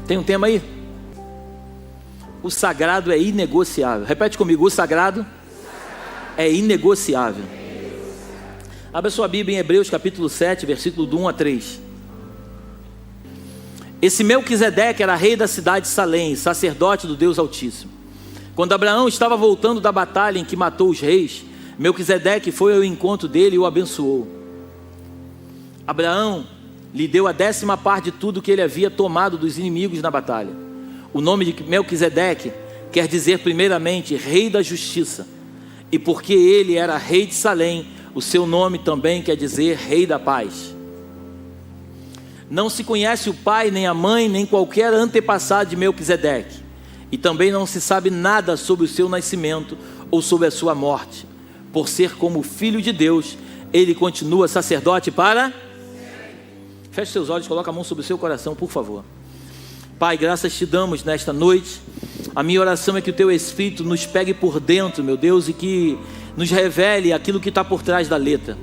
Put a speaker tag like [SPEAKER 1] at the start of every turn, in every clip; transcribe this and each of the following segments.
[SPEAKER 1] Tem um tema aí? O sagrado é inegociável. Repete comigo, o sagrado é inegociável. Abra sua Bíblia em Hebreus capítulo 7, versículo do 1 a 3. Esse Melquisedeque era rei da cidade de Salém, sacerdote do Deus Altíssimo. Quando Abraão estava voltando da batalha em que matou os reis, Melquisedeque foi ao encontro dele e o abençoou. Abraão lhe deu a 10ª de tudo que ele havia tomado dos inimigos na batalha. O nome de Melquisedeque quer dizer primeiramente rei da justiça. E porque ele era rei de Salém, o seu nome também quer dizer rei da paz. Não se conhece o pai, nem a mãe, nem qualquer antepassado de Melquisedeque. E também não se sabe nada sobre o seu nascimento ou sobre a sua morte. Por ser como filho de Deus, ele continua sacerdote para... Feche seus olhos, coloca a mão sobre o seu coração, por favor. Pai, graças te damos nesta noite. A minha oração é que o teu Espírito nos pegue por dentro, meu Deus, e que nos revele aquilo que está por trás da letra.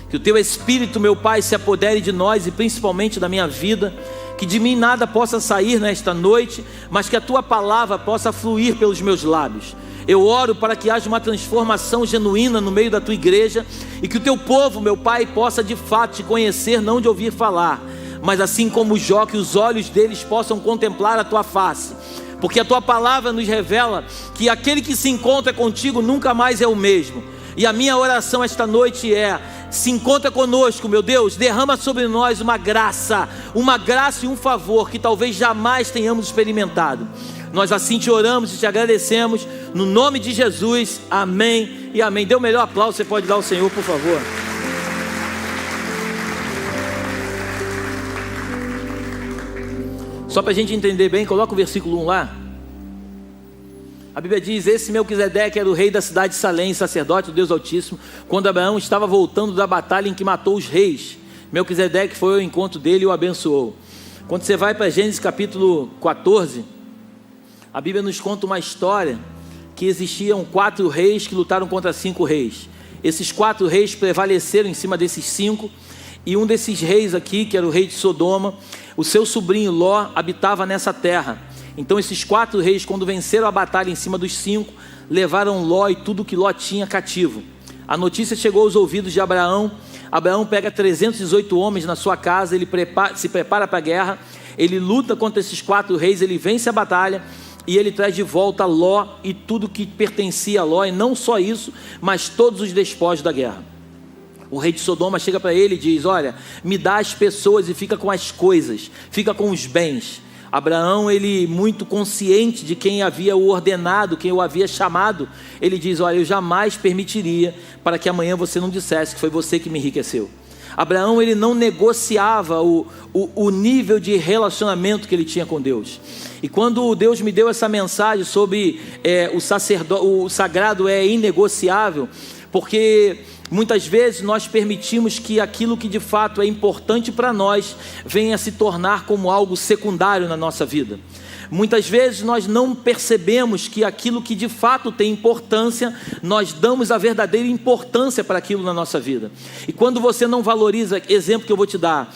[SPEAKER 1] Que o teu Espírito, meu Pai, se apodere de nós e principalmente da minha vida. Que de mim nada possa sair nesta noite, mas que a tua palavra possa fluir pelos meus lábios. Eu oro para que haja uma transformação genuína no meio da tua igreja e que o teu povo, meu Pai, possa de fato te conhecer, não de ouvir falar, mas assim como Jó, que os olhos deles possam contemplar a tua face, porque a tua palavra nos revela que aquele que se encontra contigo nunca mais é o mesmo. E a minha oração esta noite é: se encontra conosco, meu Deus, derrama sobre nós uma graça e um favor que talvez jamais tenhamos experimentado. Nós assim te oramos e te agradecemos, no nome de Jesus, amém e amém. Dê o melhor aplauso, você pode dar ao Senhor, por favor. Só para a gente entender bem, coloca o versículo 1 lá. A Bíblia diz: esse Melquisedeque era o rei da cidade de Salém, sacerdote do Deus Altíssimo, quando Abraão estava voltando da batalha em que matou os reis. Melquisedeque foi ao encontro dele e o abençoou. Quando você vai para Gênesis capítulo 14, a Bíblia nos conta uma história que existiam 4 reis que lutaram contra 5 reis. Esses 4 reis prevaleceram em cima desses 5, e um desses reis aqui, que era o rei de Sodoma, o seu sobrinho Ló habitava nessa terra. Então esses 4 reis, quando venceram a batalha em cima dos 5, levaram Ló e tudo que Ló tinha cativo. A notícia chegou aos ouvidos de Abraão. Abraão pega 318 homens na sua casa, ele se prepara para a guerra, ele luta contra esses 4 reis, ele vence a batalha, e ele traz de volta Ló e tudo que pertencia a Ló, e não só isso, mas todos os despojos da guerra. O rei de Sodoma chega para ele e diz: olha, me dá as pessoas e fica com as coisas, fica com os bens. Abraão, ele muito consciente de quem havia o ordenado, quem o havia chamado, ele diz: olha, eu jamais permitiria para que amanhã você não dissesse que foi você que me enriqueceu. Abraão, ele não negociava o nível de relacionamento que ele tinha com Deus. E quando Deus me deu essa mensagem sobre o sagrado é inegociável, porque muitas vezes nós permitimos que aquilo que de fato é importante para nós venha a se tornar como algo secundário na nossa vida. Muitas vezes nós não percebemos que aquilo que de fato tem importância, nós damos a verdadeira importância para aquilo na nossa vida. E quando você não valoriza, exemplo que eu vou te dar,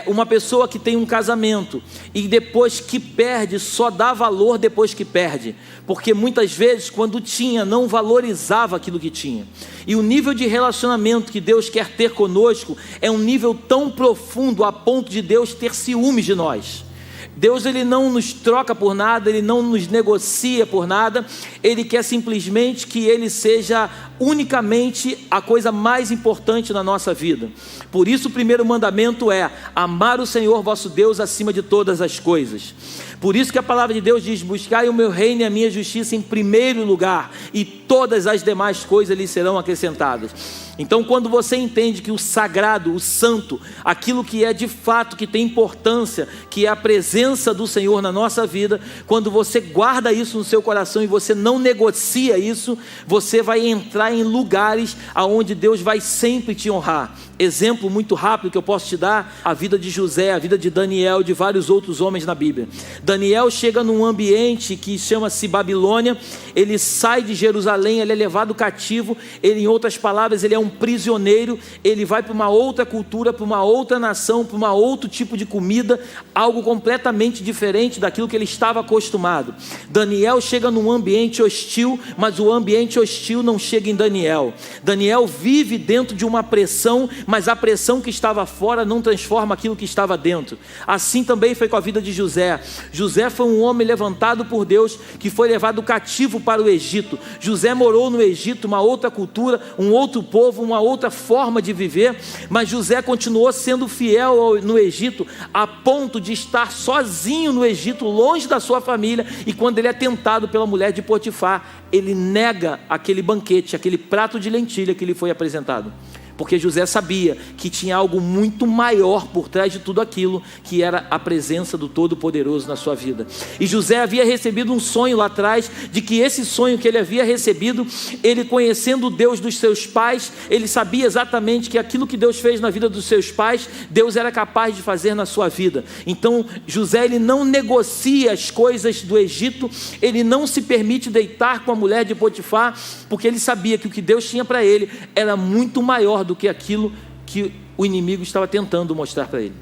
[SPEAKER 1] uma pessoa que tem um casamento e depois que perde, só dá valor depois que perde, porque muitas vezes quando tinha, não valorizava aquilo que tinha. E o nível de relacionamento que Deus quer ter conosco é um nível tão profundo a ponto de Deus ter ciúmes de nós. Deus, ele não nos troca por nada, ele não nos negocia por nada, ele quer simplesmente que ele seja unicamente a coisa mais importante na nossa vida. Por isso o primeiro mandamento é amar o Senhor vosso Deus acima de todas as coisas. Por isso que a palavra de Deus diz: buscai o meu reino e a minha justiça em primeiro lugar, e todas as demais coisas lhe serão acrescentadas. Então, quando você entende que o sagrado, o santo, aquilo que é de fato, que tem importância, que é a presença do Senhor na nossa vida, quando você guarda isso no seu coração e você não negocia isso, você vai entrar em lugares aonde Deus vai sempre te honrar. Exemplo muito rápido que eu posso te dar: a vida de José, a vida de Daniel, de vários outros homens na Bíblia. Daniel chega num ambiente que chama-se Babilônia, ele sai de Jerusalém além, ele é levado cativo, ele, em outras palavras, ele é um prisioneiro, ele vai para uma outra cultura, para uma outra nação, para um outro tipo de comida, algo completamente diferente daquilo que ele estava acostumado. Daniel chega num ambiente hostil, mas o ambiente hostil não chega em Daniel. Daniel vive dentro de uma pressão, mas a pressão que estava fora não transforma aquilo que estava dentro. Assim também foi com a vida de José. José foi um homem levantado por Deus, que foi levado cativo para o Egito. José morou no Egito, uma outra cultura, um outro povo, uma outra forma de viver, mas José continuou sendo fiel no Egito, a ponto de estar sozinho no Egito, longe da sua família, e quando ele é tentado pela mulher de Potifar, ele nega aquele banquete, aquele prato de lentilha que lhe foi apresentado. Porque José sabia que tinha algo muito maior por trás de tudo aquilo, que era a presença do Todo-Poderoso na sua vida. E José havia recebido um sonho lá atrás, de que esse sonho que ele havia recebido, ele conhecendo o Deus dos seus pais, ele sabia exatamente que aquilo que Deus fez na vida dos seus pais, Deus era capaz de fazer na sua vida. Então José, ele não negocia as coisas do Egito, ele não se permite deitar com a mulher de Potifar, porque ele sabia que o que Deus tinha para ele era muito maior do que aquilo que o inimigo estava tentando mostrar para ele.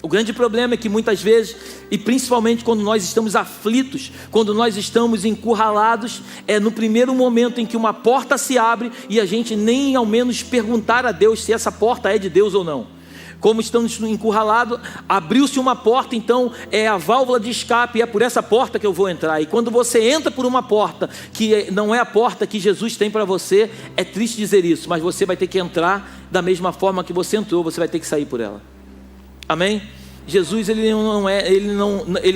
[SPEAKER 1] O grande problema é que muitas vezes, e principalmente quando nós estamos aflitos, quando nós estamos encurralados, é no primeiro momento em que uma porta se abre e a gente nem ao menos perguntar a Deus se essa porta é de Deus ou não. Como estamos encurralados, abriu-se uma porta, então é a válvula de escape, e é por essa porta que eu vou entrar. E quando você entra por uma porta que não é a porta que Jesus tem para você, é triste dizer isso, mas você vai ter que entrar da mesma forma que você entrou, você vai ter que sair por ela. Amém? Jesus, ele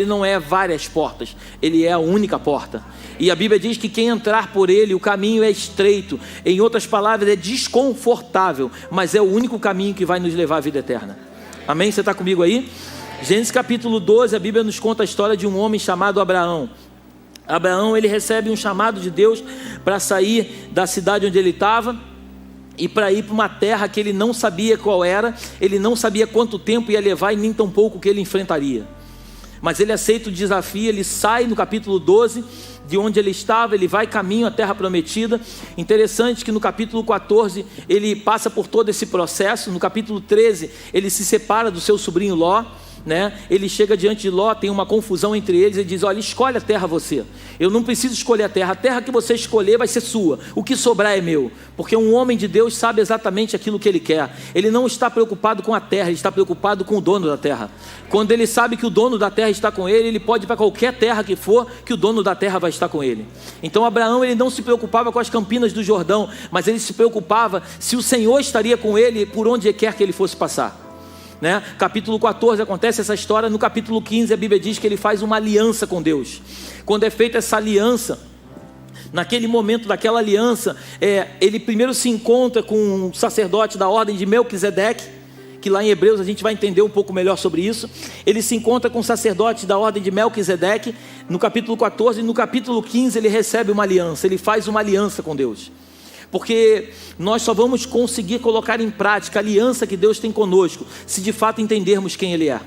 [SPEAKER 1] não é várias portas, ele é a única porta. E a Bíblia diz que quem entrar por ele, o caminho é estreito. Em outras palavras, é desconfortável, mas é o único caminho que vai nos levar à vida eterna. Amém? Você está comigo aí? Gênesis capítulo 12, a Bíblia nos conta a história de um homem chamado Abraão. Abraão, ele recebe um chamado de Deus para sair da cidade onde ele estava e para ir para uma terra que ele não sabia qual era, ele não sabia quanto tempo ia levar e nem tão pouco que ele enfrentaria. Mas ele aceita o desafio, ele sai no capítulo 12, de onde ele estava, ele vai caminho à terra prometida. Interessante que no capítulo 14, ele passa por todo esse processo. No capítulo 13, ele se separa do seu sobrinho Ló, né? Ele chega diante de Ló, tem uma confusão entre eles, ele diz: olha, escolhe a terra você, eu não preciso escolher a terra que você escolher vai ser sua, o que sobrar é meu. Porque um homem de Deus sabe exatamente aquilo que ele quer, ele não está preocupado com a terra, ele está preocupado com o dono da terra. Quando ele sabe que o dono da terra está com ele, ele pode ir para qualquer terra que for, que o dono da terra vai estar com ele. Então Abraão, ele não se preocupava com as campinas do Jordão, mas ele se preocupava se o Senhor estaria com ele por onde quer que ele fosse passar. Né? Capítulo 14 acontece essa história. No capítulo 15 a Bíblia diz que ele faz uma aliança com Deus. Quando é feita essa aliança, naquele momento daquela aliança, ele primeiro se encontra com um sacerdote da ordem de Melquisedeque, que lá em Hebreus a gente vai entender um pouco melhor sobre isso. Ele se encontra com o sacerdote da ordem de Melquisedeque no capítulo 14, e no capítulo 15 ele recebe uma aliança, ele faz uma aliança com Deus. Porque nós só vamos conseguir colocar em prática a aliança que Deus tem conosco se de fato entendermos quem Ele é.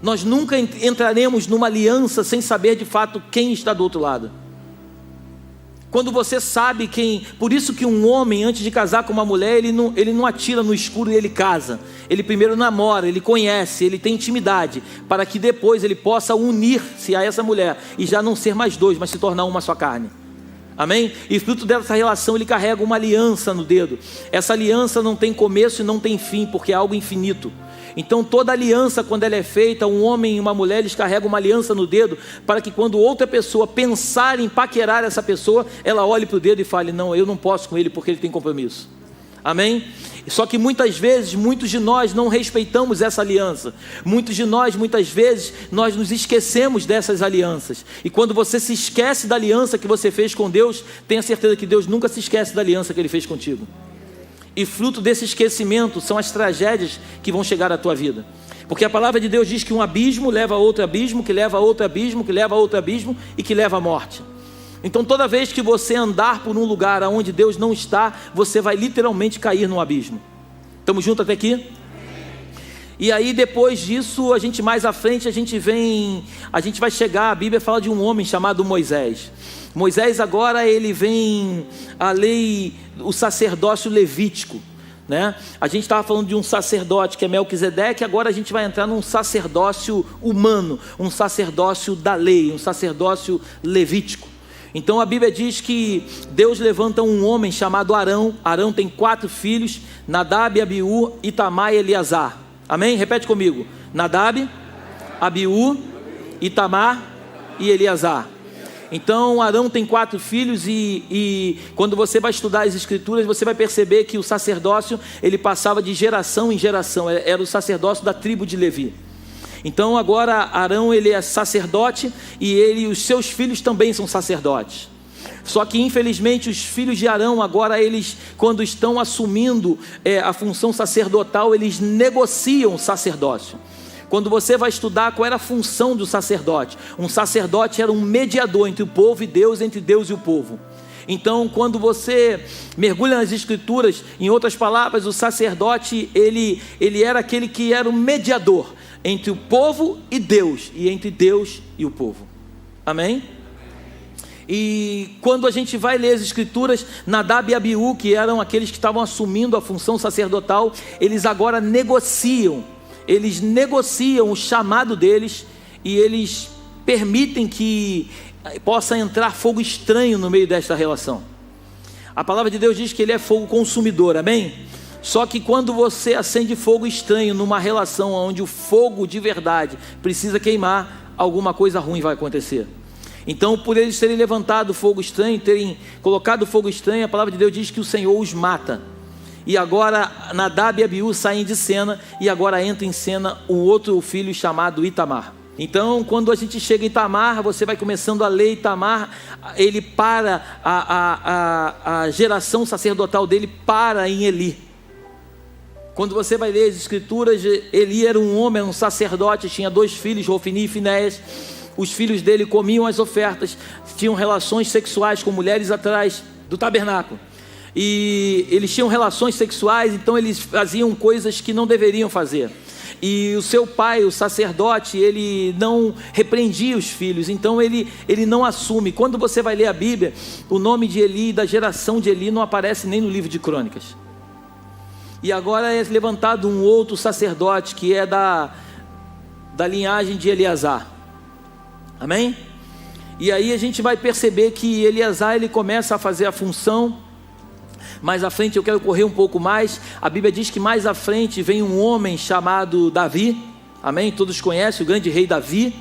[SPEAKER 1] Nós nunca entraremos numa aliança sem saber de fato quem está do outro lado. Quando você sabe quem... Por isso que um homem, antes de casar com uma mulher, ele não atira no escuro e ele casa. Ele primeiro namora, ele conhece, ele tem intimidade, para que depois ele possa unir-se a essa mulher e já não ser mais dois, mas se tornar uma só carne. Amém? E fruto dessa relação ele carrega uma aliança no dedo. Essa aliança não tem começo e não tem fim, porque é algo infinito. Então toda aliança, quando ela é feita, um homem e uma mulher, eles carregam uma aliança no dedo, para que quando outra pessoa pensar em paquerar essa pessoa, ela olhe para o dedo e fale: não, eu não posso com ele porque ele tem compromisso. Amém? Só que muitas vezes, muitos de nós não respeitamos essa aliança. Muitos de nós, muitas vezes, nós nos esquecemos dessas alianças. E quando você se esquece da aliança que você fez com Deus, tenha certeza que Deus nunca se esquece da aliança que Ele fez contigo. E fruto desse esquecimento são as tragédias que vão chegar à tua vida. Porque a palavra de Deus diz que um abismo leva a outro abismo, que leva a outro abismo, que leva a outro abismo e que leva à morte. Então toda vez que você andar por um lugar onde Deus não está, você vai literalmente cair num abismo. Estamos juntos até aqui? E aí depois disso, a gente mais à frente, a gente vai chegar, a Bíblia fala de um homem chamado Moisés. Moisés agora ele vem a lei, o sacerdócio levítico, né? A gente estava falando de um sacerdote que é Melquisedeque, agora a gente vai entrar num sacerdócio humano, um sacerdócio da lei, um sacerdócio levítico. Então a Bíblia diz que Deus levanta um homem chamado Arão. Arão tem 4 filhos, Nadab, Abiú, Itamar e Eleazar. Amém? Repete comigo: Nadab, Abiú, Itamar e Eleazar. Então Arão tem 4 filhos e quando você vai estudar as escrituras, você vai perceber que o sacerdócio, ele passava de geração em geração, era o sacerdócio da tribo de Levi. Então agora Arão, ele é sacerdote e os seus filhos também são sacerdotes. Só que infelizmente os filhos de Arão agora, eles quando estão assumindo a função sacerdotal, eles negociam o sacerdócio. Quando você vai estudar qual era a função do sacerdote, um sacerdote era um mediador entre o povo e Deus, entre Deus e o povo. Então quando você mergulha nas escrituras, em outras palavras, o sacerdote ele era aquele que era o mediador entre o povo e Deus, e entre Deus e o povo. Amém? E quando a gente vai ler as escrituras, Nadab e Abiú, que eram aqueles que estavam assumindo a função sacerdotal, eles agora negociam o chamado deles e eles permitem que possa entrar fogo estranho no meio desta relação. A palavra de Deus diz que ele é fogo consumidor, amém? Só que quando você acende fogo estranho numa relação onde o fogo de verdade precisa queimar, alguma coisa ruim vai acontecer. Então, por eles terem levantado fogo estranho, terem colocado fogo estranho, a palavra de Deus diz que o Senhor os mata. E agora Nadab e Abiú saem de cena, e agora entra em cena um outro filho chamado Itamar. Então, quando a gente chega em Itamar, você vai começando a ler Itamar, ele para, a geração sacerdotal dele para em Eli. Quando você vai ler as escrituras, Eli era um homem, era um sacerdote, tinha 2 filhos, Ofni e Finéias. Os filhos dele comiam as ofertas, tinham relações sexuais com mulheres atrás do tabernáculo. E eles tinham relações sexuais, então eles faziam coisas que não deveriam fazer. E o seu pai, o sacerdote, ele não repreendia os filhos, então ele não assume. Quando você vai ler a Bíblia, o nome de Eli, da geração de Eli, não aparece nem no livro de Crônicas. E agora é levantado um outro sacerdote, que é da linhagem de Eleazar. Amém? E aí a gente vai perceber que Eleazar, ele começa a fazer a função. Mais à frente eu quero correr um pouco mais. A Bíblia diz que mais à frente vem um homem chamado Davi. Amém? Todos conhecem o grande rei Davi,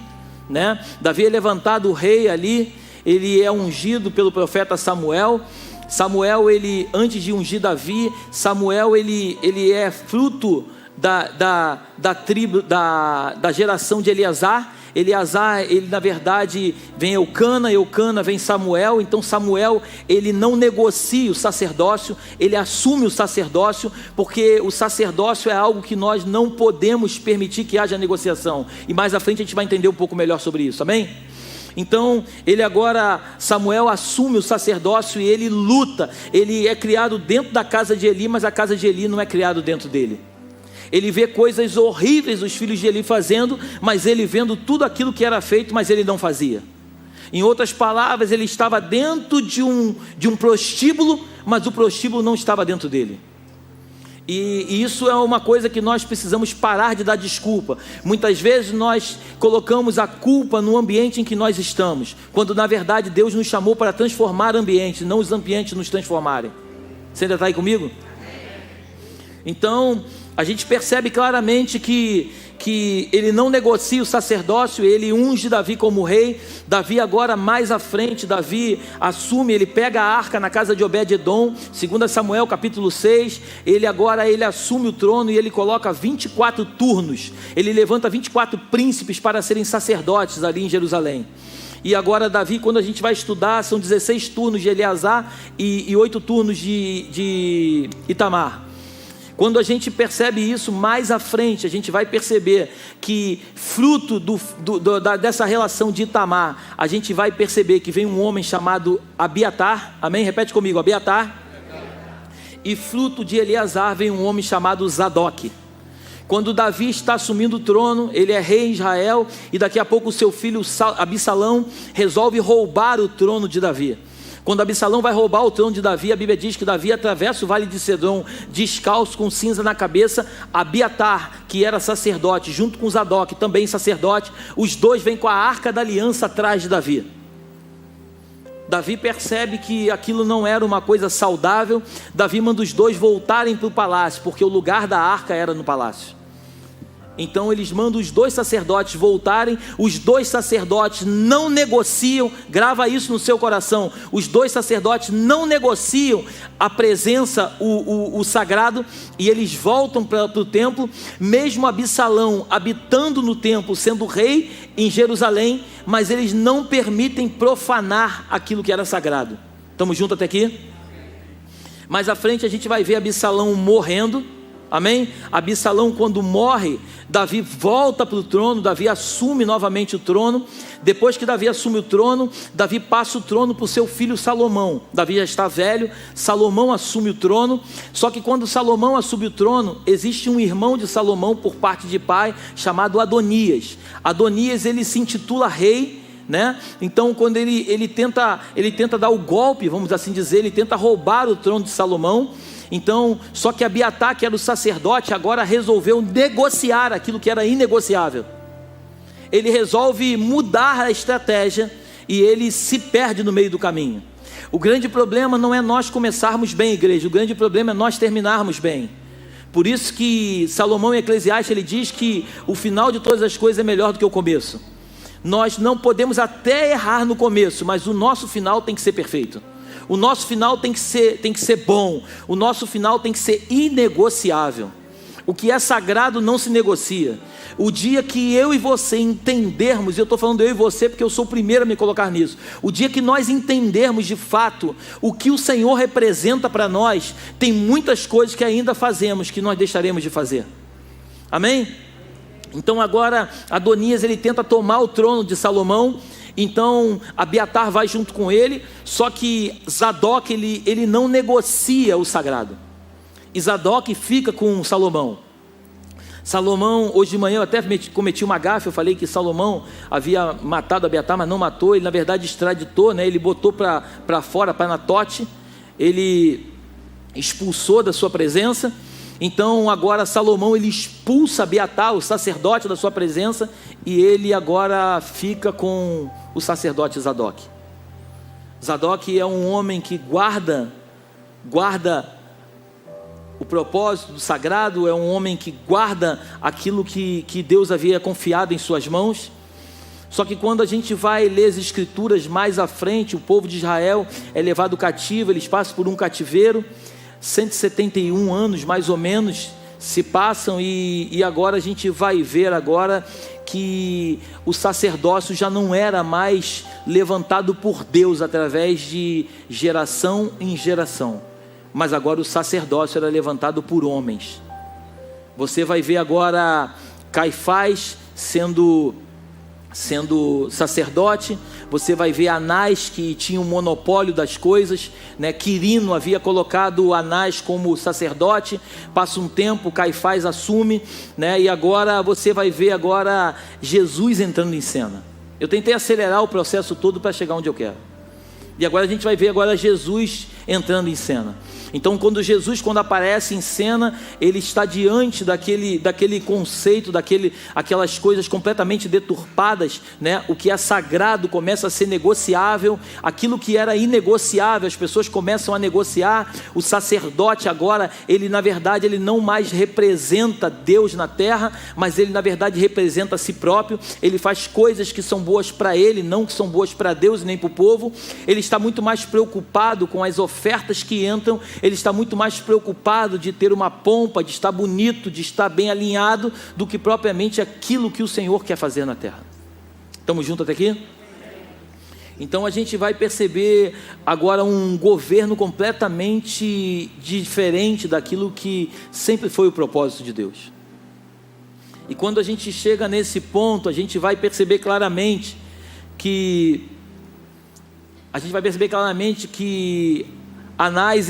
[SPEAKER 1] né? Davi é levantado o rei ali. Ele é ungido pelo profeta Samuel. Samuel, ele, antes de ungir Davi, Samuel, ele é fruto da tribo, da geração de Eleazar. Eleazar, ele na verdade vem Eucana vem Samuel. Então Samuel, ele não negocia o sacerdócio, ele assume o sacerdócio, porque o sacerdócio é algo que nós não podemos permitir que haja negociação. E mais à frente a gente vai entender um pouco melhor sobre isso, amém? Então Samuel assume o sacerdócio e ele luta. Ele é criado dentro da casa de Eli, mas a casa de Eli não é criado dentro dele. Ele vê coisas horríveis os filhos de Eli fazendo, mas ele vendo tudo aquilo que era feito, mas ele não fazia. Em outras palavras, ele estava dentro de um prostíbulo, mas o prostíbulo não estava dentro dele. E isso é uma coisa que nós precisamos parar de dar desculpa. Muitas vezes nós colocamos a culpa no ambiente em que nós estamos, quando na verdade Deus nos chamou para transformar ambientes, não os ambientes nos transformarem. Você ainda está aí comigo? Então a gente percebe claramente que ele não negocia o sacerdócio, ele unge Davi como rei. Davi agora mais à frente, Davi assume, ele pega a arca na casa de Obed-edom, 2 Samuel capítulo 6, ele assume o trono e ele coloca 24 turnos, ele levanta 24 príncipes para serem sacerdotes ali em Jerusalém. E agora Davi, quando a gente vai estudar, são 16 turnos de Eleazar e 8 turnos de Itamar. Quando a gente percebe isso, mais à frente a gente vai perceber que fruto dessa relação de Itamar, a gente vai perceber que vem um homem chamado Abiatar, amém? Repete comigo, Abiatar. E fruto de Eleazar vem um homem chamado Zadok. Quando Davi está assumindo o trono, ele é rei em Israel, e daqui a pouco o seu filho Absalão resolve roubar o trono de Davi. Quando Absalão vai roubar o trono de Davi, a Bíblia diz que Davi atravessa o vale de Cedron, descalço, com cinza na cabeça. Abiatar, que era sacerdote, junto com Zadok, também sacerdote, os dois vêm com a arca da aliança atrás de Davi. Davi percebe que aquilo não era uma coisa saudável. Davi manda os dois voltarem para o palácio, porque o lugar da arca era no palácio. Então eles mandam os dois sacerdotes voltarem. Os dois sacerdotes não negociam, grava isso no seu coração, os dois sacerdotes não negociam a presença, o sagrado, e eles voltam para o templo. Mesmo Absalão habitando no templo, sendo rei em Jerusalém, mas eles não permitem profanar aquilo que era sagrado. Estamos juntos até aqui? Mais à frente a gente vai ver Absalão morrendo. Amém? Absalão, quando morre, Davi volta para o trono. Davi assume novamente o trono. Depois que Davi assume o trono, Davi passa o trono para o seu filho Salomão. Davi já está velho, Salomão assume o trono. Só que quando Salomão assume o trono, existe um irmão de Salomão por parte de pai, chamado Adonias. Adonias, ele se intitula rei, né? Então quando ele tenta dar o golpe, vamos assim dizer, ele tenta roubar o trono de Salomão. Então, só que Abiatar, que era o sacerdote, agora resolveu negociar aquilo que era inegociável. Ele resolve mudar a estratégia e ele se perde no meio do caminho. O grande problema não é nós começarmos bem, igreja, o grande problema é nós terminarmos bem. Por isso que Salomão em Eclesiastes, ele diz que o final de todas as coisas é melhor do que o começo. Nós não podemos até errar no começo, mas o nosso final tem que ser perfeito. O nosso final tem que ser bom. O nosso final tem que ser inegociável. O que é sagrado não se negocia. O dia que eu e você entendermos, e eu estou falando eu e você porque eu sou o primeiro a me colocar nisso. O dia que nós entendermos de fato o que o Senhor representa para nós, tem muitas coisas que ainda fazemos que nós deixaremos de fazer. Amém? Então agora Adonias, ele tenta tomar o trono de Salomão. Então Abiatar vai junto com ele, só que Zadok, ele não negocia o sagrado, e Zadok fica com Salomão. Salomão, hoje de manhã eu até cometi uma gafe, eu falei que Salomão havia matado Abiatar, mas não matou, ele na verdade extraditou, né? Ele botou para fora, para Anatote, ele expulsou da sua presença. Então agora Salomão, ele expulsa Abiatar, o sacerdote, da sua presença, e ele agora fica com o sacerdote Zadok. Zadok é um homem que guarda o propósito do sagrado, é um homem que guarda aquilo que Deus havia confiado em suas mãos. Só que quando a gente vai ler as escrituras mais à frente, o povo de Israel é levado cativo, eles passam por um cativeiro, 171 anos mais ou menos se passam, e agora a gente vai ver agora que o sacerdócio já não era mais levantado por Deus através de geração em geração, mas agora o sacerdócio era levantado por homens. Você vai ver agora Caifás sendo sacerdote. Você vai ver Anás, que tinha o monopólio das coisas, né? Quirino havia colocado Anás como sacerdote. Passa um tempo, Caifás assume, né? E agora você vai ver agora Jesus entrando em cena. Eu tentei acelerar o processo todo para chegar onde eu quero. E agora a gente vai ver agora Jesus entrando em cena. Então quando Jesus aparece em cena, ele está diante daquele conceito, aquelas coisas completamente deturpadas, né? O que é sagrado começa a ser negociável, aquilo que era inegociável, as pessoas começam a negociar. O sacerdote agora, ele na verdade, ele não mais representa Deus na terra, mas ele na verdade representa a si próprio. Ele faz coisas que são boas para ele, não que são boas para Deus e nem para o povo. Ele está muito mais preocupado com as ofertas que entram, ele está muito mais preocupado de ter uma pompa, de estar bonito, de estar bem alinhado, do que propriamente aquilo que o Senhor quer fazer na terra. Estamos juntos até aqui? Então a gente vai perceber agora um governo completamente diferente daquilo que sempre foi o propósito de Deus. E quando a gente chega nesse ponto, a gente vai perceber claramente que Anás,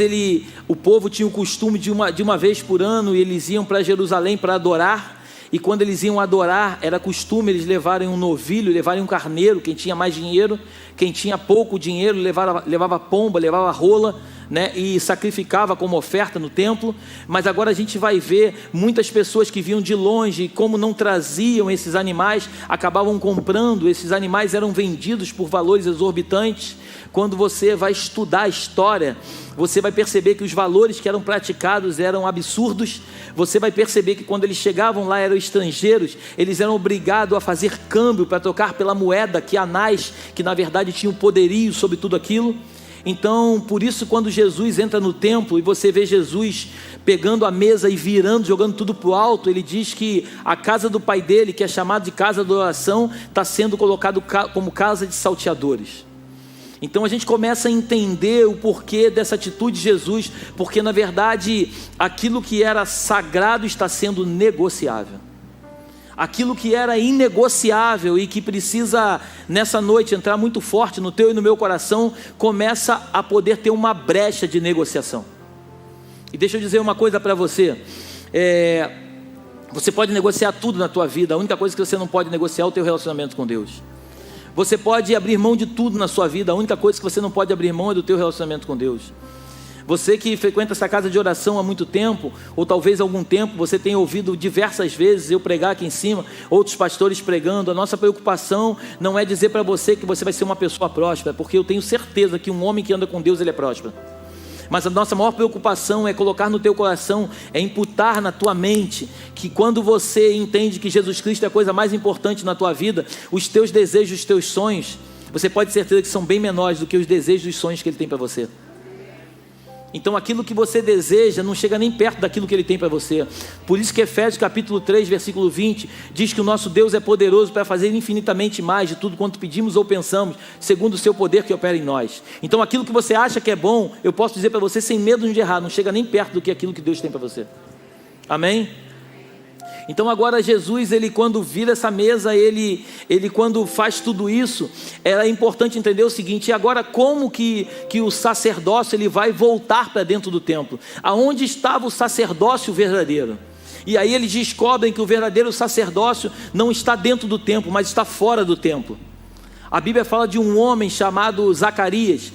[SPEAKER 1] o povo tinha o costume de uma vez por ano, eles iam para Jerusalém para adorar, e quando eles iam adorar, era costume eles levarem um novilho, levarem um carneiro, quem tinha mais dinheiro, quem tinha pouco dinheiro levava pomba, levava rola, né, e sacrificava como oferta no templo. Mas agora a gente vai ver muitas pessoas que vinham de longe, e como não traziam esses animais, acabavam comprando. Esses animais eram vendidos por valores exorbitantes. Quando você vai estudar a história, você vai perceber que os valores que eram praticados eram absurdos. Você vai perceber que quando eles chegavam lá, eram estrangeiros, eles eram obrigados a fazer câmbio para trocar pela moeda que Anás, que na verdade tinha um poderio sobre tudo aquilo. Então, por isso, quando Jesus entra no templo e você vê Jesus pegando a mesa e virando, jogando tudo para o alto, ele diz que a casa do pai dele, que é chamada de casa de oração, está sendo colocado como casa de salteadores. Então a gente começa a entender o porquê dessa atitude de Jesus, porque na verdade aquilo que era sagrado está sendo negociável. Aquilo que era inegociável e que precisa nessa noite entrar muito forte no teu e no meu coração, começa a poder ter uma brecha de negociação. E deixa eu dizer uma coisa para você, você pode negociar tudo na tua vida, a única coisa que você não pode negociar é o teu relacionamento com Deus. Você pode abrir mão de tudo na sua vida, a única coisa que você não pode abrir mão é do teu relacionamento com Deus. Você que frequenta essa casa de oração há muito tempo, ou talvez há algum tempo, você tenha ouvido diversas vezes eu pregar aqui em cima, outros pastores pregando. A nossa preocupação não é dizer para você que você vai ser uma pessoa próspera, porque eu tenho certeza que um homem que anda com Deus, ele é próspero. Mas a nossa maior preocupação é colocar no teu coração, é imputar na tua mente, que quando você entende que Jesus Cristo é a coisa mais importante na tua vida, os teus desejos, os teus sonhos, você pode ter certeza que são bem menores do que os desejos e os sonhos que Ele tem para você. Então aquilo que você deseja não chega nem perto daquilo que Ele tem para você. Por isso que Efésios capítulo 3, versículo 20, diz que o nosso Deus é poderoso para fazer infinitamente mais de tudo quanto pedimos ou pensamos, segundo o seu poder que opera em nós. Então aquilo que você acha que é bom, eu posso dizer para você sem medo de errar, não chega nem perto do que aquilo que Deus tem para você. Amém? Então agora Jesus, ele quando vira essa mesa, ele quando faz tudo isso, é importante entender o seguinte: e agora como que o sacerdócio ele vai voltar para dentro do templo? Aonde estava o sacerdócio verdadeiro? E aí eles descobrem que o verdadeiro sacerdócio não está dentro do templo, mas está fora do templo. A Bíblia fala de um homem chamado Zacarias.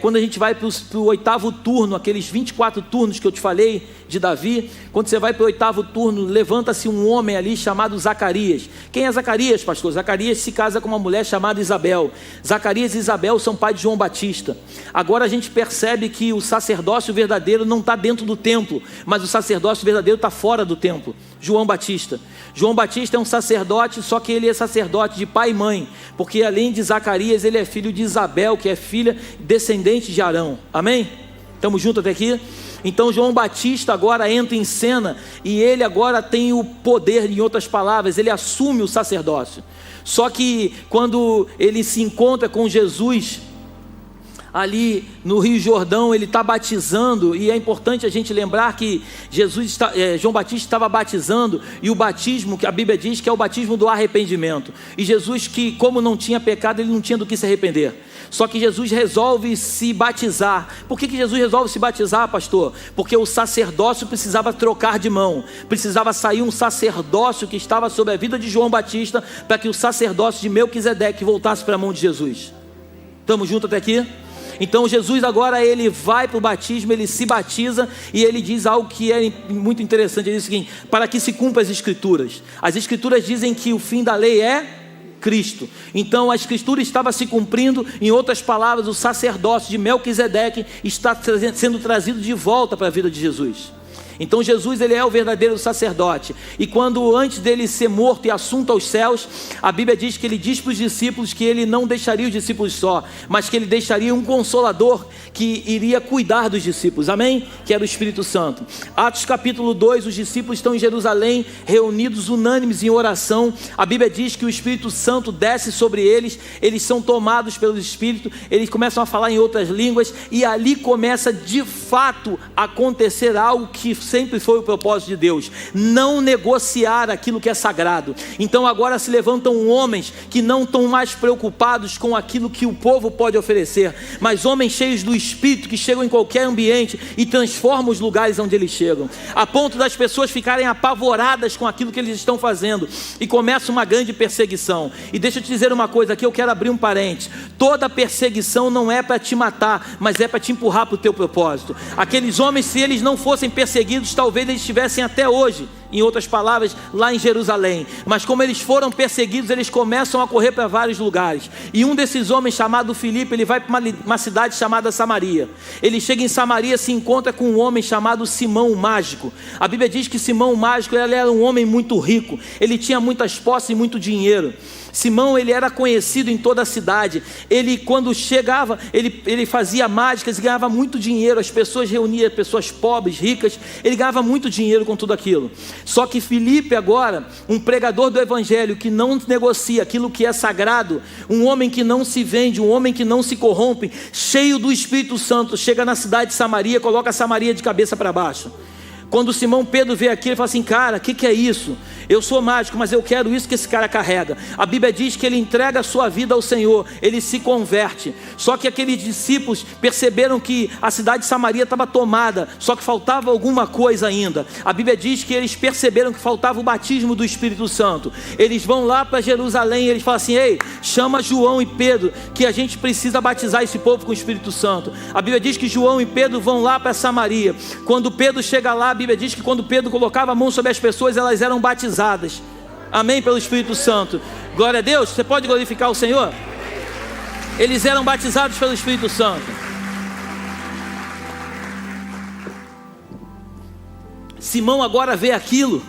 [SPEAKER 1] Quando a gente vai para o 8º turno, aqueles 24 turnos que eu te falei de Davi, quando você vai para o 8º turno, levanta-se um homem ali chamado Zacarias. Quem é Zacarias, pastor? Zacarias se casa com uma mulher chamada Isabel. Zacarias e Isabel são pai de João Batista. Agora a gente percebe que o sacerdócio verdadeiro não está dentro do templo, mas o sacerdócio verdadeiro está fora do templo. João Batista é um sacerdote, só que ele é sacerdote de pai e mãe, porque além de Zacarias, ele é filho de Isabel, que é filha descendente de Arão. Amém? Estamos juntos até aqui? Então João Batista agora entra em cena e ele agora tem o poder, em outras palavras, ele assume o sacerdócio. Só que quando ele se encontra com Jesus ali no Rio Jordão, ele está batizando, e é importante a gente lembrar que João Batista estava batizando, e o batismo, que a Bíblia diz que é o batismo do arrependimento, e Jesus, que como não tinha pecado, ele não tinha do que se arrepender. Só que Jesus resolve se batizar. Por que Jesus resolve se batizar, pastor? Porque o sacerdócio precisava trocar de mão, precisava sair um sacerdócio que estava sobre a vida de João Batista, para que o sacerdócio de Melquisedeque voltasse para a mão de Jesus. Estamos juntos até aqui? Então Jesus agora ele vai para o batismo, ele se batiza e ele diz algo que é muito interessante. Ele diz o seguinte: para que se cumpra as escrituras. As escrituras dizem que o fim da lei é Cristo. Então a escritura estava se cumprindo. Em outras palavras, o sacerdócio de Melquisedeque está sendo trazido de volta para a vida de Jesus. Então Jesus ele é o verdadeiro sacerdote, e quando antes dele ser morto e assunto aos céus, a Bíblia diz que ele diz para os discípulos que ele não deixaria os discípulos só, mas que ele deixaria um consolador que iria cuidar dos discípulos, amém? Que era o Espírito Santo. Atos capítulo 2, os discípulos estão em Jerusalém, reunidos unânimes em oração. A Bíblia diz que o Espírito Santo desce sobre eles, eles são tomados pelo Espírito, eles começam a falar em outras línguas, e ali começa de fato a acontecer algo que sempre foi o propósito de Deus, não negociar aquilo que é sagrado. Então agora se levantam homens que não estão mais preocupados com aquilo que o povo pode oferecer, mas homens cheios do Espírito que chegam em qualquer ambiente e transformam os lugares onde eles chegam, a ponto das pessoas ficarem apavoradas com aquilo que eles estão fazendo, e começa uma grande perseguição. E deixa eu te dizer uma coisa aqui, eu quero abrir um parênteses: toda perseguição não é para te matar, mas é para te empurrar para o teu propósito. Aqueles homens, se eles não fossem perseguidos, talvez eles estivessem até hoje, em outras palavras, lá em Jerusalém. Mas como eles foram perseguidos, eles começam a correr para vários lugares. E um desses homens, chamado Filipe, ele vai para uma cidade chamada Samaria. Ele chega em Samaria, se encontra com um homem chamado Simão o Mágico. A Bíblia diz que Simão o Mágico, ele era um homem muito rico, ele tinha muitas posses e muito dinheiro. Simão, ele era conhecido em toda a cidade. Ele, quando chegava, ele fazia mágicas e ganhava muito dinheiro. As pessoas reuniam, pessoas pobres, ricas, ele ganhava muito dinheiro com tudo aquilo. Só que Filipe agora, um pregador do evangelho que não negocia aquilo que é sagrado, um homem que não se vende, um homem que não se corrompe, cheio do Espírito Santo, chega na cidade de Samaria, coloca Samaria de cabeça para baixo. Quando Simão Pedro vê aquilo, ele fala assim: cara, o que é isso? Eu sou mágico, mas eu quero isso que esse cara carrega. A Bíblia diz que ele entrega a sua vida ao Senhor, ele se converte. Só que aqueles discípulos perceberam que a cidade de Samaria estava tomada, só que faltava alguma coisa ainda. A Bíblia diz que eles perceberam que faltava o batismo do Espírito Santo. Eles vão lá para Jerusalém e eles falam assim: ei, chama João e Pedro, que a gente precisa batizar esse povo com o Espírito Santo. A Bíblia diz que João e Pedro vão lá para Samaria. Quando Pedro chega lá, a Bíblia diz que quando Pedro colocava a mão sobre as pessoas, elas eram batizadas. Amém? Pelo Espírito Santo. Glória a Deus. Você pode glorificar o Senhor? Eles eram batizados pelo Espírito Santo. Simão agora vê aquilo.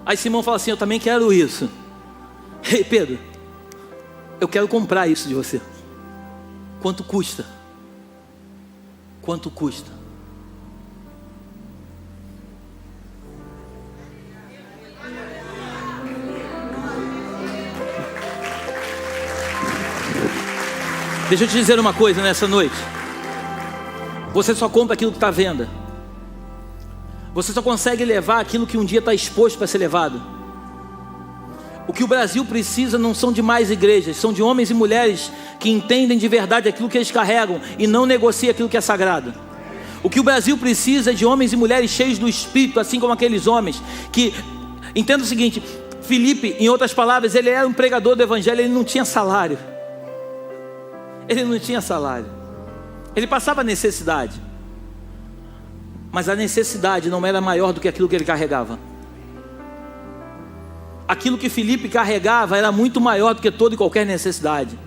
[SPEAKER 1] Aí Simão fala assim: eu também quero isso. Ei, Pedro, eu quero comprar isso de você. Quanto custa? Quanto custa? Deixa eu te dizer uma coisa nessa noite: você só compra aquilo que está à venda. Você só consegue levar aquilo que um dia está exposto para ser levado. O que o Brasil precisa não são de mais igrejas, são de homens e mulheres que entendem de verdade aquilo que eles carregam e não negociam aquilo que é sagrado. O que o Brasil precisa é de homens e mulheres cheios do Espírito, assim como aqueles homens que... Entenda o seguinte: Filipe, em outras palavras, ele era um pregador do evangelho, ele não tinha salário. Ele não tinha salário, ele passava necessidade, mas a necessidade não era maior do que aquilo que ele carregava. Aquilo que Filipe carregava era muito maior do que toda e qualquer necessidade.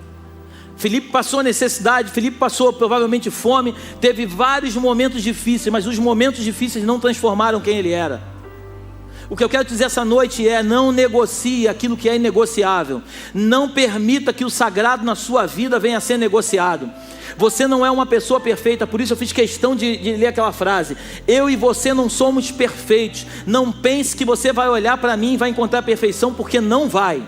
[SPEAKER 1] Filipe passou necessidade, Filipe passou provavelmente fome, teve vários momentos difíceis, mas os momentos difíceis não transformaram quem ele era. O que eu quero dizer essa noite é: não negocie aquilo que é inegociável. Não permita que o sagrado na sua vida venha a ser negociado. Você não é uma pessoa perfeita, por isso eu fiz questão de ler aquela frase: eu e você não somos perfeitos. Não pense que você vai olhar para mim e vai encontrar perfeição, porque não vai.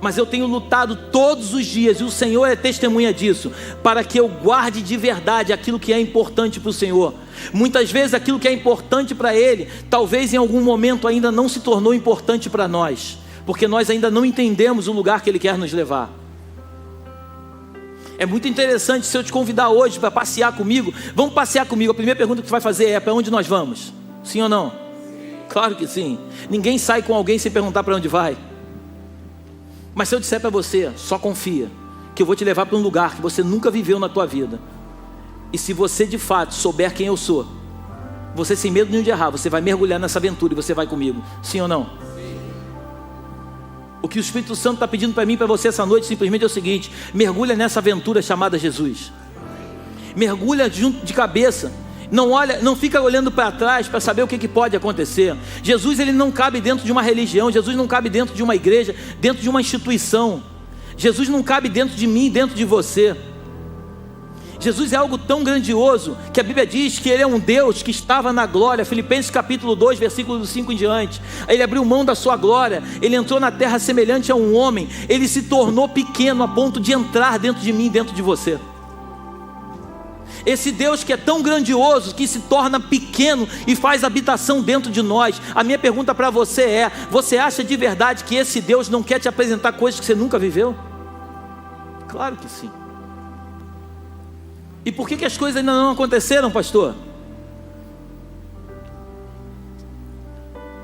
[SPEAKER 1] Mas eu tenho lutado todos os dias, e o Senhor é testemunha disso, para que eu guarde de verdade aquilo que é importante para o Senhor. Muitas vezes aquilo que é importante para Ele, talvez em algum momento ainda não se tornou importante para nós, porque nós ainda não entendemos o lugar que Ele quer nos levar. É muito interessante, se eu te convidar hoje para passear comigo, vamos passear comigo, a primeira pergunta que tu vai fazer é: para onde nós vamos? Sim ou não? Claro que sim. Ninguém sai com alguém sem perguntar para onde vai. Mas se eu disser para você: só confia, que eu vou te levar para um lugar que você nunca viveu na tua vida, e se você de fato souber quem eu sou, você sem medo nenhum de errar, você vai mergulhar nessa aventura e você vai comigo. Sim ou não? Sim. O que o Espírito Santo está pedindo para mim e para você essa noite simplesmente é o seguinte: mergulha nessa aventura chamada Jesus. Mergulha junto de cabeça. Não olha, não fica olhando para trás para saber o que pode acontecer. Jesus, ele não cabe dentro de uma religião. Jesus não cabe dentro de uma igreja, dentro de uma instituição. Jesus não cabe dentro de mim, dentro de você. Jesus é algo tão grandioso que a Bíblia diz que Ele é um Deus que estava na glória. Filipenses capítulo 2, versículo 5 em diante. Ele abriu mão da sua glória, Ele entrou na terra semelhante a um homem. Ele se tornou pequeno a ponto de entrar dentro de mim, dentro de você. Esse Deus que é tão grandioso, que se torna pequeno e faz habitação dentro de nós. A minha pergunta para você é: você acha de verdade que esse Deus não quer te apresentar coisas que você nunca viveu? Claro que sim. E por que as coisas ainda não aconteceram, pastor?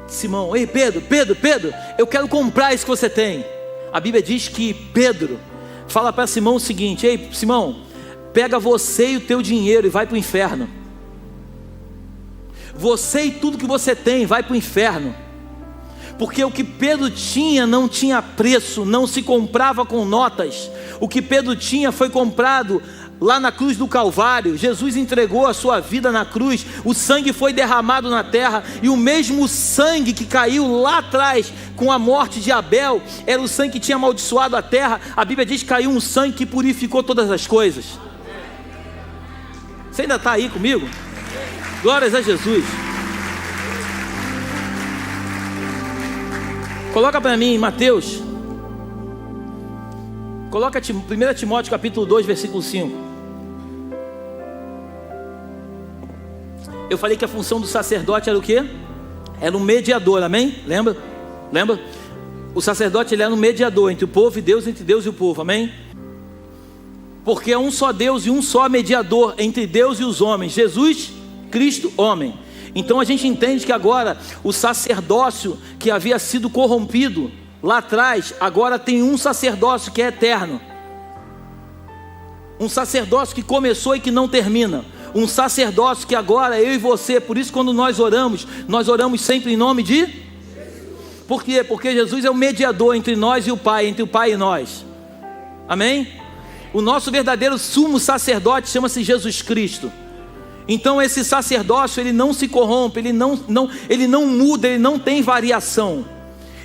[SPEAKER 1] Simão: ei, Pedro, eu quero comprar isso que você tem. A Bíblia diz que Pedro fala para Simão o seguinte: ei, Simão, pega você e o teu dinheiro e vai para o inferno. Você e tudo que você tem vai para o inferno. Porque o que Pedro tinha não tinha preço, não se comprava com notas. O que Pedro tinha foi comprado lá na cruz do Calvário. Jesus entregou a sua vida na cruz, o sangue foi derramado na terra, e o mesmo sangue que caiu lá atrás com a morte de Abel, era o sangue que tinha amaldiçoado a terra. A Bíblia diz que caiu um sangue que purificou todas as coisas. Você ainda está aí comigo? Glórias a Jesus. Coloca para mim Mateus. Coloca 1 Timóteo capítulo 2, versículo 5. Eu falei que a função do sacerdote era o quê? Era um mediador, amém? Lembra? O sacerdote, ele era um mediador entre o povo e Deus, entre Deus e o povo, amém? Porque é um só Deus e um só mediador entre Deus e os homens, Jesus Cristo, homem. Então a gente entende que agora o sacerdócio que havia sido corrompido lá atrás, agora tem um sacerdócio que é eterno. Um sacerdócio que começou e que não termina. Um sacerdócio que agora eu e você, por isso quando nós oramos sempre em nome de Jesus. Por quê? Porque Jesus é o mediador entre nós e o Pai, entre o Pai e nós. Amém? O nosso verdadeiro sumo sacerdote chama-se Jesus Cristo. Então esse sacerdócio, ele não se corrompe, ele não muda, ele não tem variação.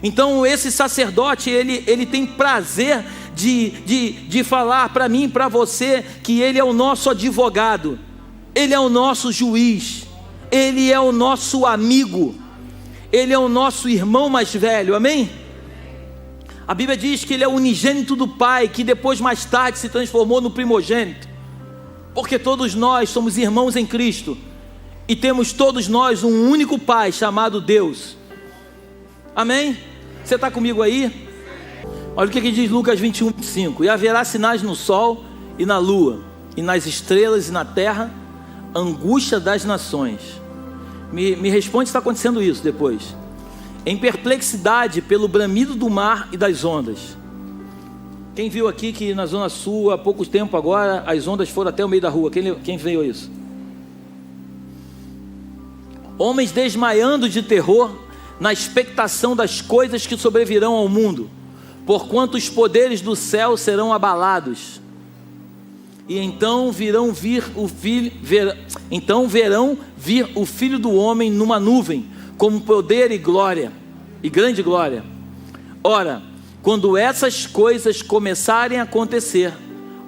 [SPEAKER 1] Então esse sacerdote, ele tem prazer de falar para mim e para você que ele é o nosso advogado, ele é o nosso juiz, ele é o nosso amigo, ele é o nosso irmão mais velho, amém? A Bíblia diz que ele é o unigênito do Pai, que depois mais tarde se transformou no primogênito, porque todos nós somos irmãos em Cristo, e temos todos nós um único Pai chamado Deus, amém? Você está comigo aí? Olha o que diz Lucas 21, 25: e haverá sinais no sol e na lua, e nas estrelas e na terra, angústia das nações. Me responde se está acontecendo isso depois. Em perplexidade pelo bramido do mar e das ondas. Quem viu aqui que na Zona Sul, há pouco tempo agora, as ondas foram até o meio da rua? Quem viu isso? Homens desmaiando de terror na expectação das coisas que sobrevirão ao mundo, porquanto os poderes do céu serão abalados. E então verão vir o Filho do Homem numa nuvem, com poder e glória, e grande glória. Ora, quando essas coisas começarem a acontecer,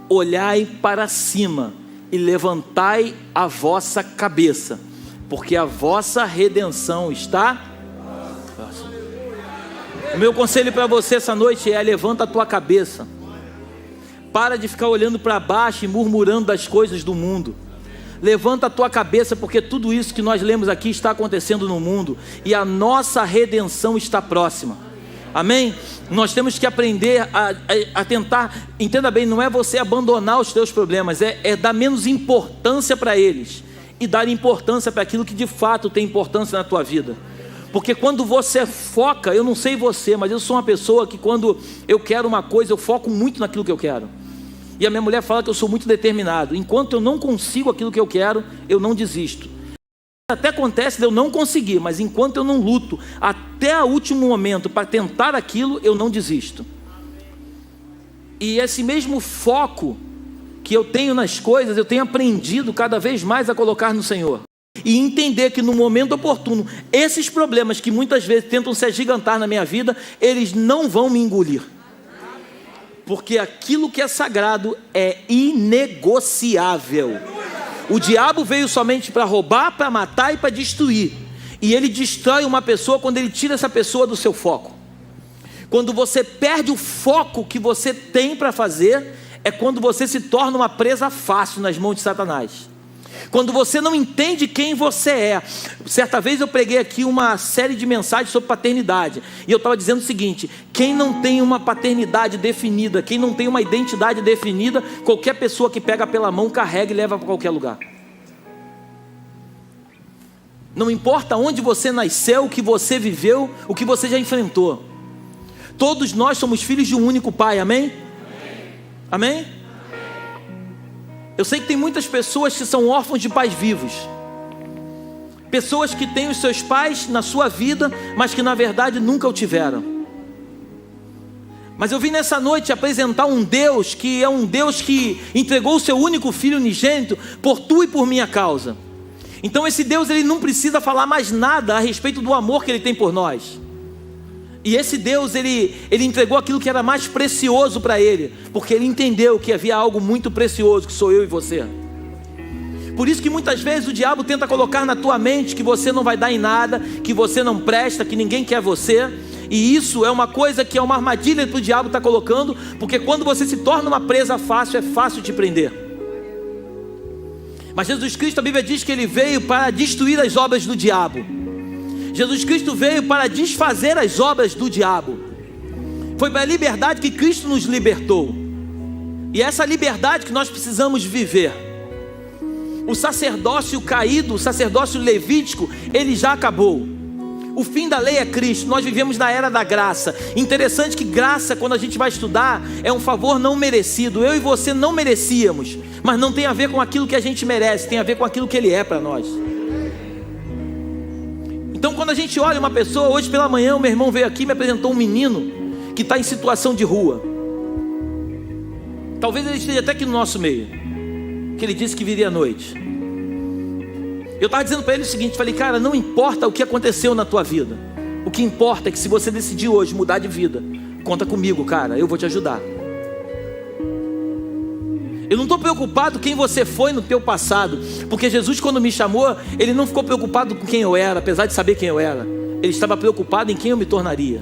[SPEAKER 1] olhai para cima e levantai a vossa cabeça, porque a vossa redenção está próxima. O meu conselho para você essa noite é: levanta a tua cabeça. Para de ficar olhando para baixo e murmurando das coisas do mundo. Levanta a tua cabeça, porque tudo isso que nós lemos aqui está acontecendo no mundo, e a nossa redenção está próxima, amém? Nós temos que aprender a tentar, entenda bem, não é você abandonar os teus problemas, é dar menos importância para eles, e dar importância para aquilo que de fato tem importância na tua vida. Porque quando você foca, eu não sei você, mas eu sou uma pessoa que quando eu quero uma coisa, eu foco muito naquilo que eu quero. E a minha mulher fala que eu sou muito determinado. Enquanto eu não consigo aquilo que eu quero, eu não desisto. Até acontece de eu não conseguir, mas enquanto eu não luto até o último momento para tentar aquilo, eu não desisto. E esse mesmo foco que eu tenho nas coisas, eu tenho aprendido cada vez mais a colocar no Senhor. E entender que no momento oportuno, esses problemas que muitas vezes tentam se agigantar na minha vida, eles não vão me engolir. Porque aquilo que é sagrado é inegociável. O diabo veio somente para roubar, para matar e para destruir. E ele destrói uma pessoa quando ele tira essa pessoa do seu foco. Quando você perde o foco que você tem para fazer, é quando você se torna uma presa fácil nas mãos de Satanás. Quando você não entende quem você é. Certa vez eu preguei aqui uma série de mensagens sobre paternidade, e eu estava dizendo o seguinte: quem não tem uma paternidade definida, quem não tem uma identidade definida, qualquer pessoa que pega pela mão, carrega e leva para qualquer lugar. Não importa onde você nasceu, o que você viveu, o que você já enfrentou. Todos nós somos filhos de um único pai, amém? Amém? Eu sei que tem muitas pessoas que são órfãos de pais vivos. Pessoas que têm os seus pais na sua vida, mas que na verdade nunca o tiveram. Mas eu vim nessa noite apresentar um Deus que é um Deus que entregou o seu único filho unigênito por tu e por minha causa. Então esse Deus, ele não precisa falar mais nada a respeito do amor que ele tem por nós. E esse Deus, ele entregou aquilo que era mais precioso para ele, porque ele entendeu que havia algo muito precioso, que sou eu e você. Por isso que muitas vezes o diabo tenta colocar na tua mente que você não vai dar em nada, que você não presta, que ninguém quer você. E isso é uma coisa que é uma armadilha que o diabo está colocando, porque quando você se torna uma presa fácil, é fácil te prender. Mas Jesus Cristo, a Bíblia diz que ele veio para destruir as obras do diabo. Jesus Cristo veio para desfazer as obras do diabo. Foi para a liberdade que Cristo nos libertou. E essa liberdade que nós precisamos viver. O sacerdócio caído, o sacerdócio levítico, ele já acabou. O fim da lei é Cristo. Nós vivemos na era da graça. Interessante que graça, quando a gente vai estudar, é um favor não merecido. Eu e você não merecíamos, mas não tem a ver com aquilo que a gente merece, tem a ver com aquilo que ele é para nós. Então quando a gente olha uma pessoa, hoje pela manhã o meu irmão veio aqui e me apresentou um menino que está em situação de rua. Talvez ele esteja até aqui no nosso meio, que ele disse que viria à noite. Eu estava dizendo para ele o seguinte, falei: cara, não importa o que aconteceu na tua vida, o que importa é que se você decidir hoje mudar de vida, conta comigo, cara, eu vou te ajudar. Eu não estou preocupado quem você foi no teu passado, porque Jesus, quando me chamou, ele não ficou preocupado com quem eu era, apesar de saber quem eu era. Ele estava preocupado em quem eu me tornaria.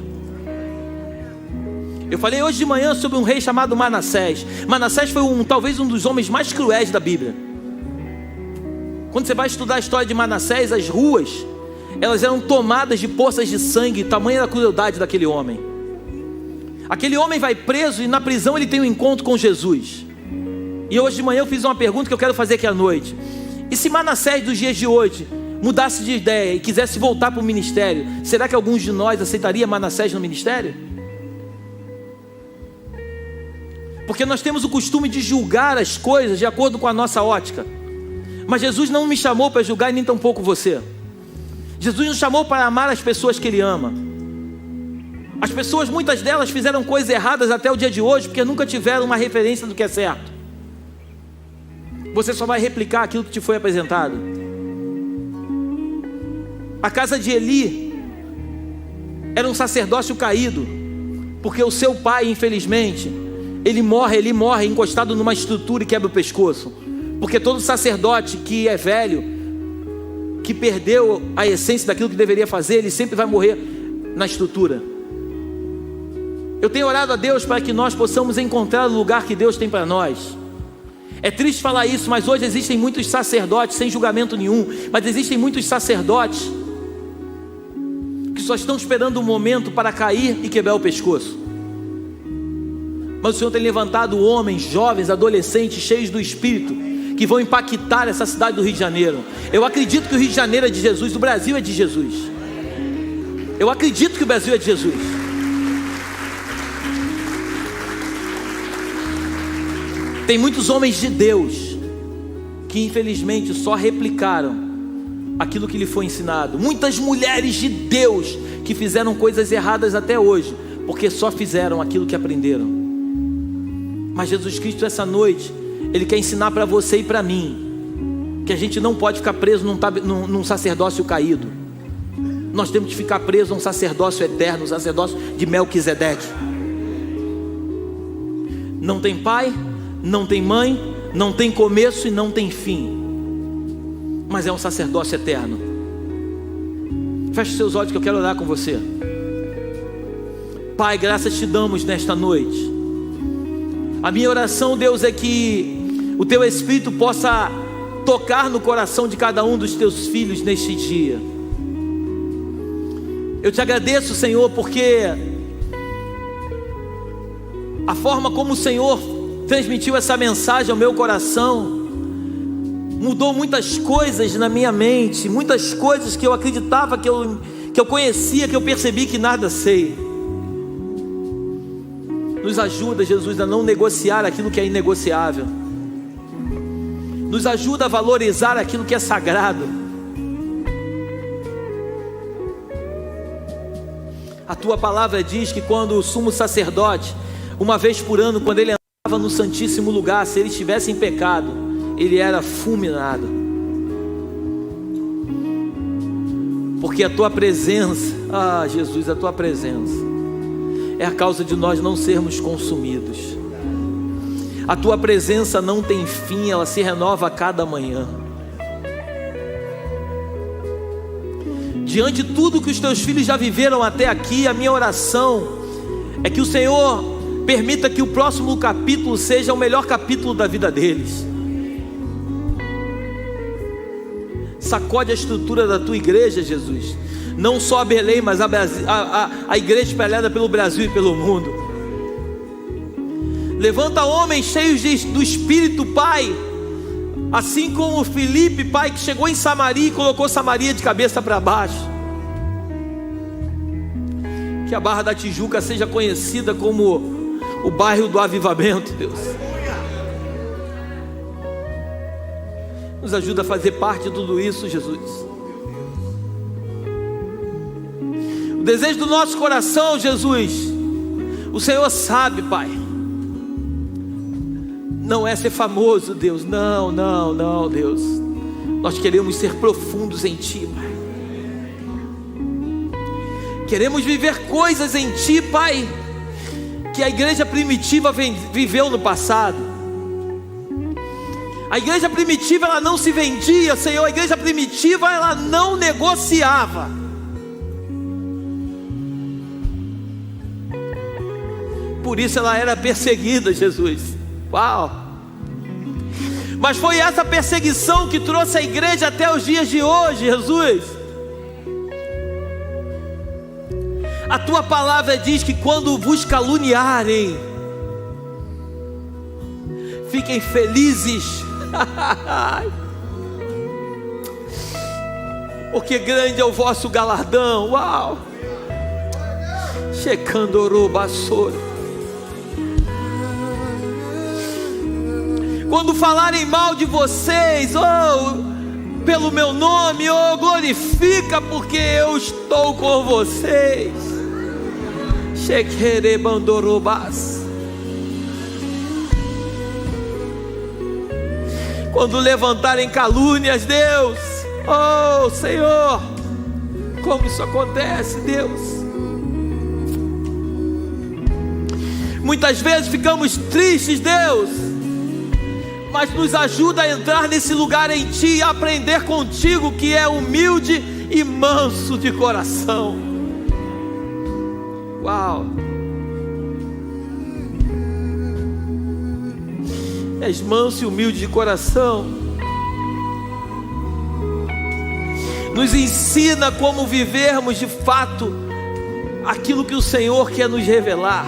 [SPEAKER 1] Eu falei hoje de manhã sobre um rei chamado Manassés. Manassés foi talvez um dos homens mais cruéis da Bíblia. Quando você vai estudar a história de Manassés, as ruas, elas eram tomadas de poças de sangue, tamanha a crueldade daquele homem. Aquele homem vai preso e na prisão ele tem um encontro com Jesus. E hoje de manhã eu fiz uma pergunta que eu quero fazer aqui à noite. E se Manassés dos dias de hoje mudasse de ideia e quisesse voltar para o ministério, será que alguns de nós aceitaria Manassés no ministério? Porque nós temos o costume de julgar as coisas de acordo com a nossa ótica. Mas Jesus não me chamou para julgar e nem tampouco você. Jesus nos chamou para amar as pessoas que Ele ama. As pessoas, muitas delas fizeram coisas erradas até o dia de hoje, porque nunca tiveram uma referência do que é certo. Você só vai replicar aquilo que te foi apresentado. A casa de Eli era um sacerdócio caído, porque o seu pai, infelizmente, ele morre encostado numa estrutura e quebra o pescoço. Porque todo sacerdote que é velho, que perdeu a essência daquilo que deveria fazer, ele sempre vai morrer na estrutura. Eu tenho orado a Deus para que nós possamos encontrar o lugar que Deus tem para nós. É triste falar isso, mas hoje existem muitos sacerdotes, sem julgamento nenhum, mas existem muitos sacerdotes que só estão esperando um momento para cair e quebrar o pescoço. Mas o Senhor tem levantado homens, jovens, adolescentes, cheios do Espírito, que vão impactar essa cidade do Rio de Janeiro. Eu acredito que o Rio de Janeiro é de Jesus, o Brasil é de Jesus. Eu acredito que o Brasil é de Jesus. Tem muitos homens de Deus que infelizmente só replicaram aquilo que lhe foi ensinado. Muitas mulheres de Deus que fizeram coisas erradas até hoje, porque só fizeram aquilo que aprenderam. Mas Jesus Cristo essa noite, Ele quer ensinar para você e para mim, que a gente não pode ficar preso num sacerdócio caído. Nós temos que ficar preso a um sacerdócio eterno, um sacerdócio de Melquisedeque. Não tem pai, não tem mãe, não tem começo e não tem fim, mas é um sacerdócio eterno. Feche seus olhos que eu quero orar com você. Pai, graças te damos nesta noite. A minha oração, Deus, é que o Teu Espírito possa tocar no coração de cada um dos teus filhos neste dia. Eu te agradeço, Senhor, porque a forma como o Senhor transmitiu essa mensagem ao meu coração mudou muitas coisas na minha mente, muitas coisas que eu acreditava que eu conhecia, que eu percebi que nada sei. Nos ajuda, Jesus, a não negociar aquilo que é inegociável. Nos ajuda a valorizar aquilo que é sagrado. A tua palavra diz que quando o sumo sacerdote, uma vez por ano, quando ele entrava no santíssimo lugar, se ele estivesse em pecado, ele era fulminado. Porque a tua presença, Jesus, a tua presença é a causa de nós não sermos consumidos. A tua presença não tem fim, ela se renova a cada manhã. Diante de tudo que os teus filhos já viveram até aqui, a minha oração é que o Senhor permita que o próximo capítulo seja o melhor capítulo da vida deles. Sacode a estrutura da tua igreja, Jesus. Não só a Belém, mas a igreja espalhada pelo Brasil e pelo mundo. Levanta homens cheios do Espírito, Pai. Assim como Filipe, Pai, que chegou em Samaria e colocou Samaria de cabeça para baixo. Que a Barra da Tijuca seja conhecida como o bairro do avivamento, Deus. Nos ajuda a fazer parte de tudo isso, Jesus. O desejo do nosso coração, Jesus, o Senhor sabe, Pai, não é ser famoso, Deus. Não, Deus. Nós queremos ser profundos em Ti, Pai. Queremos viver coisas em Ti, Pai, que a igreja primitiva viveu no passado. A igreja primitiva, ela não se vendia, Senhor. A igreja primitiva, ela não negociava. Por isso ela era perseguida, Jesus. Uau! Mas foi essa perseguição que trouxe a igreja até os dias de hoje, Jesus. A tua palavra diz que quando vos caluniarem, fiquem felizes, porque grande é o vosso galardão. Uau! Checandoro basoro. Quando falarem mal de vocês, pelo meu nome, glorifica, porque eu estou com vocês. Chequerebandorobás. Quando levantarem calúnias, Deus, Senhor, como isso acontece, Deus? Muitas vezes ficamos tristes, Deus, mas nos ajuda a entrar nesse lugar em Ti e aprender contigo, que é humilde e manso de coração. Uau! És manso e humilde de coração. Nos ensina como vivermos de fato aquilo que o Senhor quer nos revelar.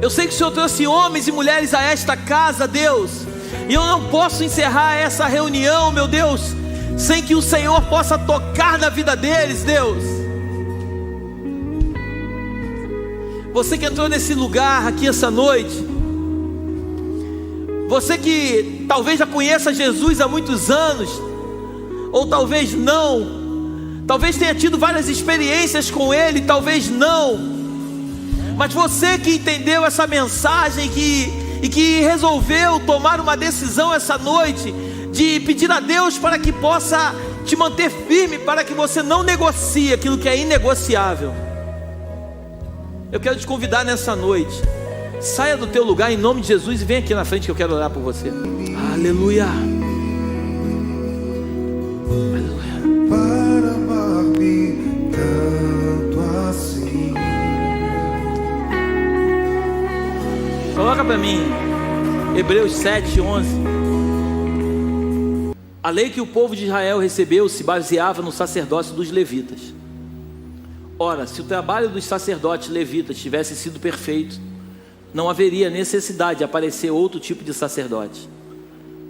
[SPEAKER 1] Eu sei que o Senhor trouxe homens e mulheres a esta casa, Deus, e eu não posso encerrar essa reunião, meu Deus, sem que o Senhor possa tocar na vida deles, Deus. Você que entrou nesse lugar aqui essa noite, você que talvez já conheça Jesus há muitos anos, ou talvez não, talvez tenha tido várias experiências com Ele, talvez não, mas você que entendeu essa mensagem e que resolveu tomar uma decisão essa noite, de pedir a Deus para que possa te manter firme, para que você não negocie aquilo que é inegociável, eu quero te convidar nessa noite. Saia do teu lugar em nome de Jesus e vem aqui na frente que eu quero orar por você. Aleluia. Aleluia.
[SPEAKER 2] Para amar-me tanto assim.
[SPEAKER 1] Coloca para mim Hebreus 7:11. A lei que o povo de Israel recebeu se baseava no sacerdócio dos levitas. Ora, se o trabalho dos sacerdotes levitas tivesse sido perfeito, não haveria necessidade de aparecer outro tipo de sacerdote,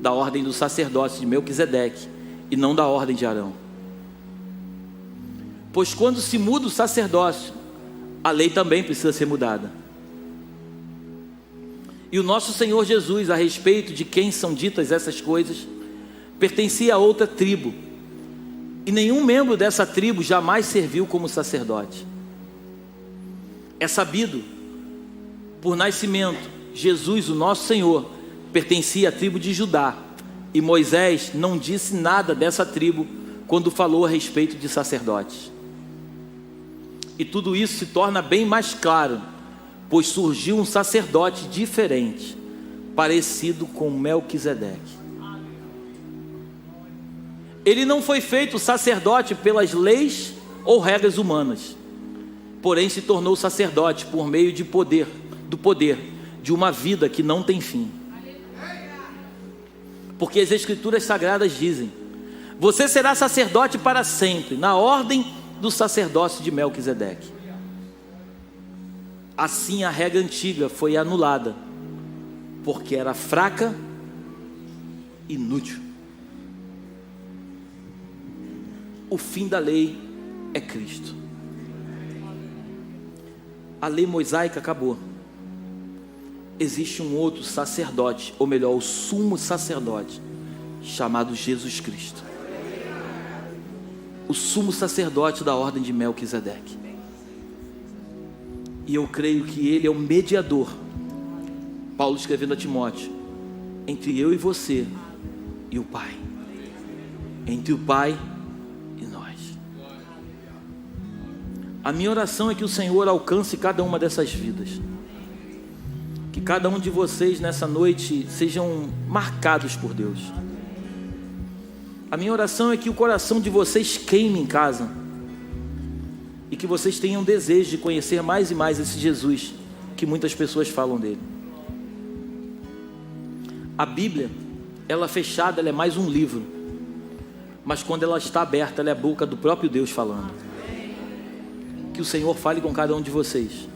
[SPEAKER 1] da ordem do sacerdócio de Melquisedeque e não da ordem de Arão. Pois quando se muda o sacerdócio, a lei também precisa ser mudada. E o nosso Senhor Jesus, a respeito de quem são ditas essas coisas, pertencia a outra tribo, e nenhum membro dessa tribo jamais serviu como sacerdote. É sabido, por nascimento, Jesus, o nosso Senhor, pertencia à tribo de Judá, e Moisés não disse nada dessa tribo quando falou a respeito de sacerdotes. E tudo isso se torna bem mais claro, pois surgiu um sacerdote diferente, parecido com Melquisedeque. Ele não foi feito sacerdote pelas leis ou regras humanas, porém se tornou sacerdote por meio do poder de uma vida que não tem fim. Porque as Escrituras Sagradas dizem: você será sacerdote para sempre, na ordem do sacerdócio de Melquisedeque. Assim a regra antiga foi anulada, porque era fraca e inútil. O fim da lei é Cristo. A lei mosaica acabou. Existe um outro sacerdote, ou melhor, o sumo sacerdote, chamado Jesus Cristo. O sumo sacerdote da ordem de Melquisedeque. E eu creio que ele é o mediador, Paulo escrevendo a Timóteo, entre eu e você e o Pai. Entre o Pai e nós. A minha oração é que o Senhor alcance cada uma dessas vidas. Que cada um de vocês nessa noite sejam marcados por Deus. A minha oração é que o coração de vocês queime em casa. E que vocês tenham desejo de conhecer mais e mais esse Jesus que muitas pessoas falam dele. A Bíblia, ela fechada, ela é mais um livro. Mas quando ela está aberta, ela é a boca do próprio Deus falando. Que o Senhor fale com cada um de vocês.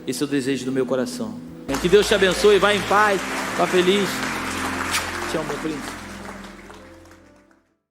[SPEAKER 1] Esse é o desejo do meu coração. Que Deus te abençoe, vá em paz, vá feliz. Te amo, meu príncipe.